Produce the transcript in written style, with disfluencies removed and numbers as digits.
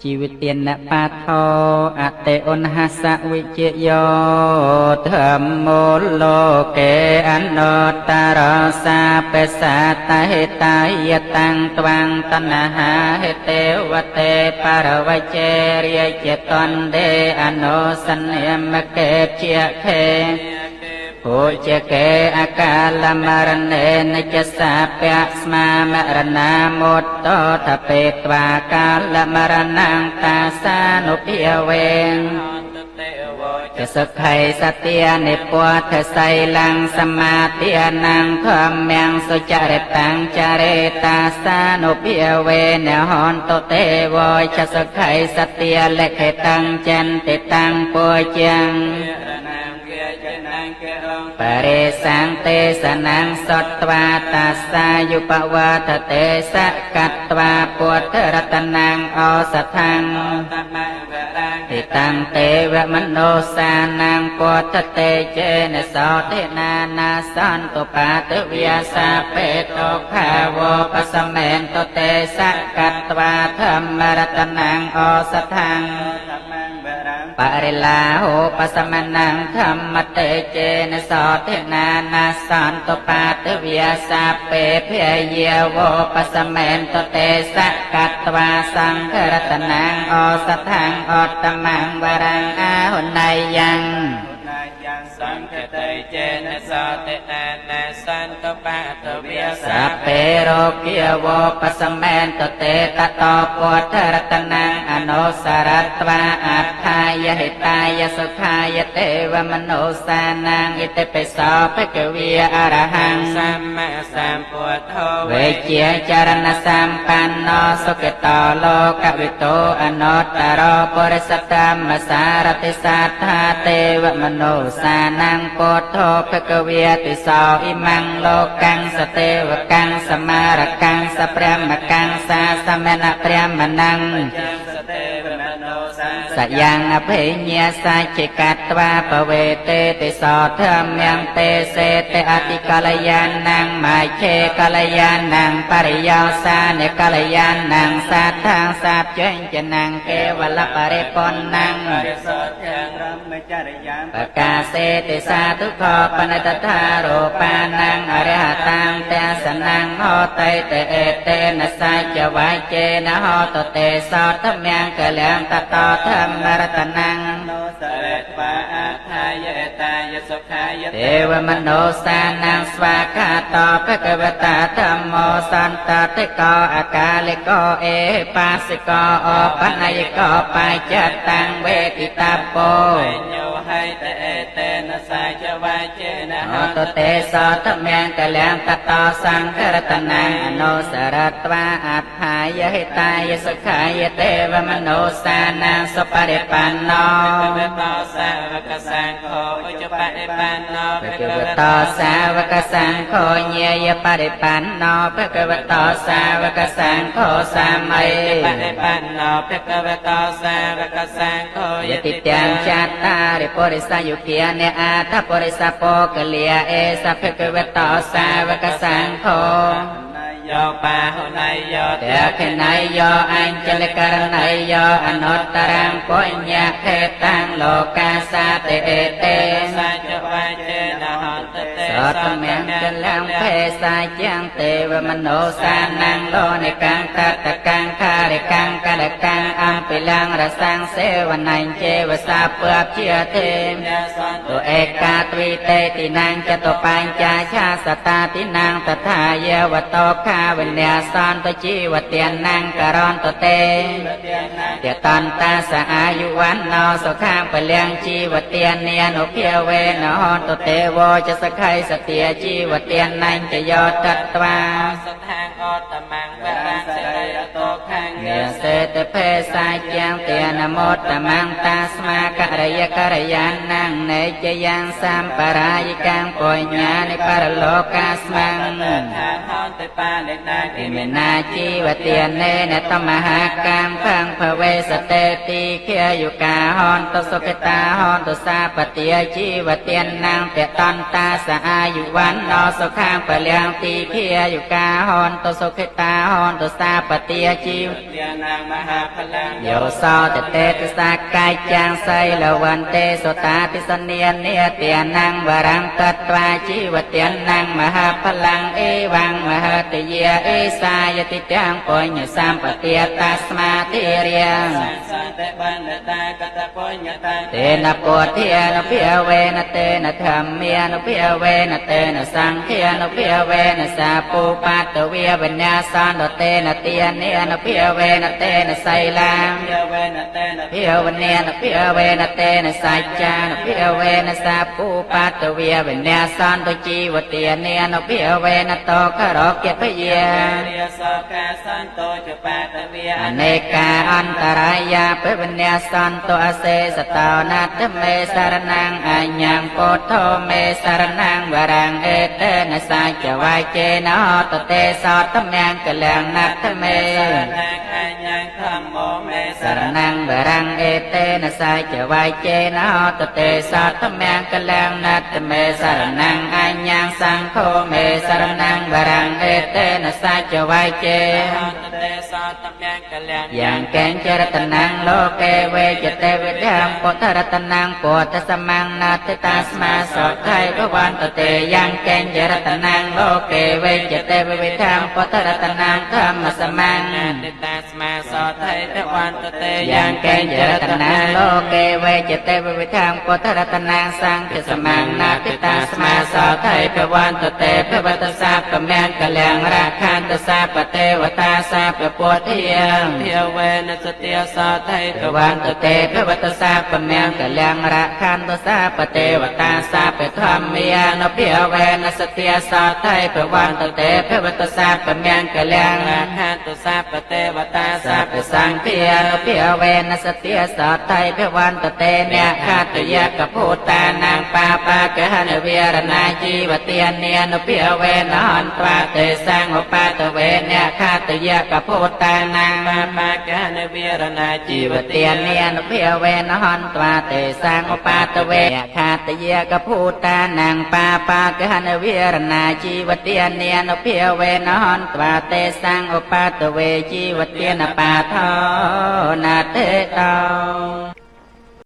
ជីវិទានបាថោអតេអនហសវិជ្ជយោធម្មោលោកេអនតរសាបេសាតហេតាយតាំងត្វាំងតណ្ហាហេទេវតេបរវជេរិយតន្ទេអនុសន្និមកេជាខេពុជកេអកាលមរណេនិច្ចសាពៈស្មាមរណាមុតតថពេត្វាកាលមរណង្តាសានុភិវេនចសុខៃសទានិពុទ្ធសៃលੰសមាទានੰធម្មំសុចរិតੰចរេតាសានុភិវេនហន្តទេវចសុខៃសទាលិខិតੰចន្តិតੰពុជੰបរិសੰទេសនੰសត្វាតាសាយុបវតទេសកត្វាពុទ្ធរតនੰអសថੰតិតੰទេវមនោសានੰពុទ្ធតេចេនសោទេនានាសន្តបាទវិយាសាបេតោខាវោបសមេនតទេសកត្វាធម្មរតនੰអសថੰបរិលាហោបសមណੰធម្មតេចេនសោទេនានាសន្តបាទវិយាសាបេភយេវោបសមេនតទេសកត្វាសង្ឃរតនੰអសថੰអត្តមੰវរੰអហុណៃយੰសង្ឃតេចេនសោទេនានាសន្តបាទវិយាសាបេរោគាវោបសមេនតទេតតោពុទ្ធរតនੰអនុសារត្វាអត្ថាយហេតាយសុខាយទេវមនោសានੰឥតិបិសោភគវីអរហੰសម្មាសម្ពុទ្ធោវេជ្ជចរណសម្បណ្ណោសុគតោលោកវិតោអនត្តរោបរិសតមសារតិសាថាទេវមនោសានੰពុទ្ធោភគវីតិសោឥមੰលោកੰសទេវកੰសមារកੰសព្រមកੰសាសមណព្រមណੰសយ៉ាងអភិញ្ញាសាចិកត្វាបវេតេតិសោធម្មំទេសេតេអតិកលយានੰមច្ឆេកលយានੰបរិយោសានិកលយានੰសាថាងសាបចេញចនੰកេវលបរិពន្ធੰបកាសេតិសាទុខោបនិតថារោបានੰអរហតាំទេសនੰហោតេតេអេតេនសច្ចវៃជេនហោតទេសោធម្មំកលំតតោធម្មរតនੰសរេត្វាអត្ថាយេតាយសុខាយទេវមនោសានੰស្វាខាតោភគវតាធម្មោសន្តតិកោអកាလိកោអេបាសិកោអបណយកោបញ្ចតੰវេទិតពោញោហៃតេអេតេនសច្ចវៃជេនហោតទេសោធម្មំកលំតតោសង្ឃរតនੰអនុសារត្វាអត្ថាយហេតាយសុខាយទេវមនោសានੰសុបរិបណ្ណោភគវតោសាវកសង្ឃោឧចបរិបណ្ណោភគវតោសាវកសង្ឃោញាយបរិបណ្ណោភគវតោសាវកសង្ឃោសាម័យបរិបណ្ណោភគវតោសាវកសង្ឃោយតិទាំងចតារិពុរិសយុគានេអតពុរិសពោកលិអេសភគវតោសាវកសង្ឃោយោបាហុណៃយោតេខិណៃយោអញ្ចលករណៃយោអនុត្តរំពុញ្ញខេតាំងលោកាសាទេអេតេសច្ចវៃជេនហន្តទេសតមំចលំភេសាជាងទេវមនោសានੰលោនិកੰតតកੰខារិកੰកដកੰអំពិលំរសੰសេវណៃជេវសាពើជាទេទុឯកាទ្វីតេតិនੰចតុបញ្ចាឆាសតាតិនੰតថាយវតោខាវិញ្ញាសន្តជីវទានੰករន្តតេយតន្តាសអាយុវណ្ណោសុខាពលំជីវទាននានុភាវេនហន្តទេវចសខៃសទាជីវទានੰចយោតត្វាសថាងអតមੰវរៈសិរិយតោខាងយសេតភេសាជាងទានមតមੰតាស្មាករយករយានੰនេចយ៉ាងសម្បរាយកាំពុញ្ញានិបរលោកាស្មੰថាហន្តបាលិណាគិមេណាជីវទាននេនតមហាកាំផੰភវេសតេតិខេយុកាហន្តសុខតាហន្តសាបតិជីវទានੰពតន្តាសអាយុវណ្ណោសុខាំពលំទីខេយុកាហន្តសុខតាហន្តសាបតិជីវទាន นังมหาพลัง โยโสตเตติสากายจังไสละวันเตสุตาติสเนียนเนียเตียนังวรังตัตวาชีวเตียนังมหาพลังเอวังมหาติเยเอสายติจังปุญญสัมปติยตัสมาติเรียง สันเตบันตากตปุญญตา เตนะโพธิยนุพิเวนะเตนะธรรมียนุพิเวนะเตนะสังฆยนุพิเวนะสาปูปัตตเวียวิญญาสันโตเตนะเตียนเนียนุพิเวนะเตนะไสลัง เยเวนะเตนะ พิเวเนียนุพิเวนะเตนะสัจจานุพิเวนะสาปูปัตตเวียวิญญาสันโตจีวเตียนเนียนุพิเวนะโตกะโรเกพเย เรียสกาสันโตจะปาตเวีย อเนกาอันตรายาเปวิญญาสันโตอเสสตานัตเมสารนังอัญญังโพธเมสารนังวรังเอเตนะสัจวายเจนะโหตเตสอตมังกะลังนัตเม นังอัญญังธรรมโมเมส สารนังวรังเอเตนะสัจวายเจนะโหตเตสอตมังกะลังนัตเมสารนังอัญญังสังโฆเมสารนังวรังเอเตนะสัจวายเจ เตสอตมังกะลัง ยังแกงจรตนังโลเกเวจเตวิดังปุถรัตนังปุถสมังนาติตาสมาสอไทยพระวันตเตยังแกงจรตนังโลเกเวจเตวิดังปุถรัตนังธรรมสมัง ติตาสมาสอไทยพระวันตเต ยังแกงจรตนังโลเกเวจเตวิดังปุถรัตนังสังฆสมังนาติตาสมาสอไทยพระวันตเตพระวัตสาปแมงกะแลงราคันตสาปเทวตาสาปปุถิยัง เพียวเวนะสติยสอไทยพ พ ระ ระ วั วัน น ต ตเตพระวัตสาปแมงกะลังระคันตสาปเทวตาสาปธรรมยานเพียเวนะสติยสาไทยพระวันตเตพระวัตสาปแมงกะลัง ราคาตุสาปเทวตา สา สา ป ป สังเพียนเพียเวนะสติยสาไทยพระวันตเตเนคาตยกพูตานังปาปากะหนเวรนาจีวเตียนเนียนเพียเวนหันตวาเตสังอุปาตเวเนคาตยกพูตานัง ปาปากะนเวรนาจี จี ว ว เตี เตี ย ย น น เนี เนี ย ย น นเพียเวนหันตวาเตสังอุปาตเวคาตเยกพูตานังปาปากหันเวรนาจีวเตียนเนียนเพียเวนหันตวาเตสังอุปาตเวจีวเตียนปาทอนาเตตอง